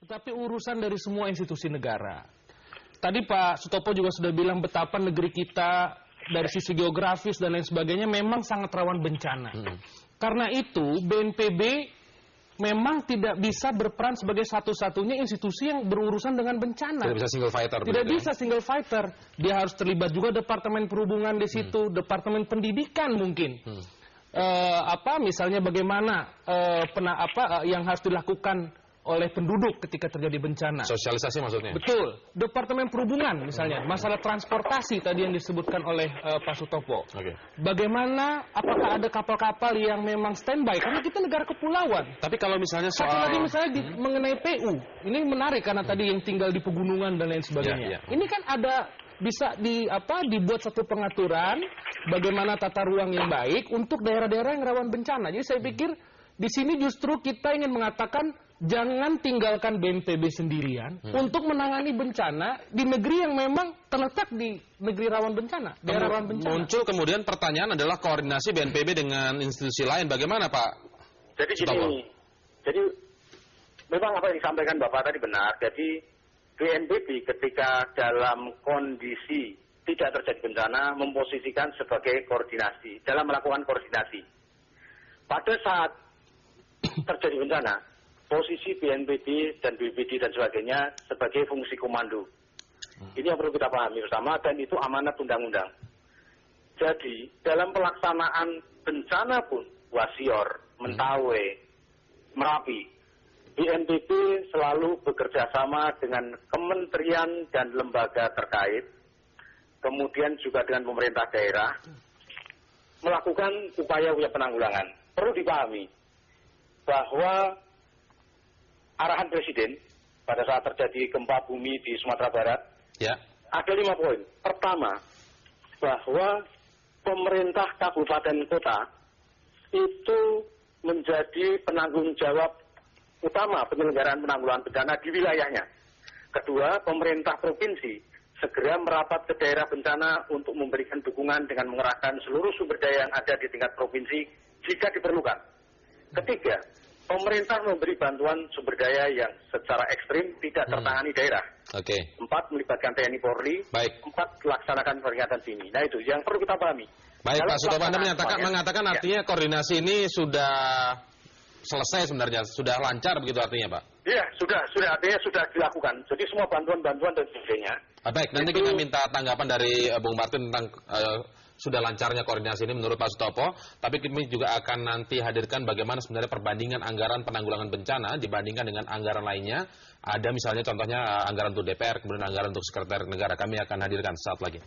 tapi urusan dari semua institusi negara. Tadi Pak Sutopo juga sudah bilang betapa negeri kita dari sisi geografis dan lain sebagainya memang sangat rawan bencana. Karena itu BNPB memang tidak bisa berperan sebagai satu-satunya institusi yang berurusan dengan bencana. Tidak bisa single fighter. Tidak bisa single fighter. Dia harus terlibat juga Departemen Perhubungan di situ, Departemen Pendidikan mungkin. Misalnya bagaimana yang harus dilakukan oleh penduduk ketika terjadi bencana. Sosialisasi maksudnya? Betul. Departemen Perhubungan misalnya, masalah transportasi tadi yang disebutkan oleh Pak Sutopo. Bagaimana, apakah ada kapal-kapal yang memang standby? Karena kita negara kepulauan. Tapi kalau misalnya soal... Satu lagi misalnya mengenai PU. Ini menarik karena tadi yang tinggal di pegunungan dan lain sebagainya. Ini kan ada bisa dibuat satu pengaturan bagaimana tata ruang yang baik untuk daerah-daerah yang rawan bencana. Jadi saya pikir di sini justru kita ingin mengatakan jangan tinggalkan BNPB sendirian untuk menangani bencana di negeri yang memang terletak di negeri rawan bencana, daerah rawan bencana. Muncul kemudian pertanyaan adalah koordinasi BNPB dengan institusi lain. Bagaimana Pak? Jadi gini, jadi memang apa yang disampaikan Bapak tadi benar. Jadi BNPB ketika dalam kondisi tidak terjadi bencana memposisikan sebagai koordinasi, dalam melakukan koordinasi. Pada saat terjadi bencana, posisi BNPB dan BPBD dan sebagainya sebagai fungsi komando. Ini yang perlu kita pahami bersama dan itu amanat undang-undang. Jadi dalam pelaksanaan bencana pun Wasior, Mentawai, Merapi, BNPB selalu bekerja sama dengan kementerian dan lembaga terkait, kemudian juga dengan pemerintah daerah, melakukan upaya-upaya penanggulangan. Perlu dipahami bahwa arahan Presiden pada saat terjadi gempa bumi di Sumatera Barat, ada 5 poin. Pertama, bahwa pemerintah kabupaten kota itu menjadi penanggung jawab utama penyelenggaraan penanggulangan bencana di wilayahnya. Kedua, pemerintah provinsi segera merapat ke daerah bencana untuk memberikan dukungan dengan mengerahkan seluruh sumber daya yang ada di tingkat provinsi jika diperlukan. Ketiga, pemerintah memberi bantuan sumber daya yang secara ekstrim tidak tertangani daerah. 4, melibatkan TNI Polri. 4, laksanakan peringatan dini. Nah itu yang perlu kita pahami. Baik, Pak Sutopo, Anda mengatakan artinya koordinasi ini sudah selesai sebenarnya, sudah lancar begitu artinya, Pak? Iya, sudah artinya sudah dilakukan. Jadi semua bantuan-bantuan dan sebagainya. Baik, nanti kita minta tanggapan dari Bung Martin tentang sudah lancarnya koordinasi ini menurut Pak Sutopo, tapi kami juga akan nanti hadirkan bagaimana sebenarnya perbandingan anggaran penanggulangan bencana dibandingkan dengan anggaran lainnya. Ada misalnya contohnya anggaran untuk DPR, kemudian anggaran untuk Sekretariat Negara. Kami akan hadirkan saat lagi.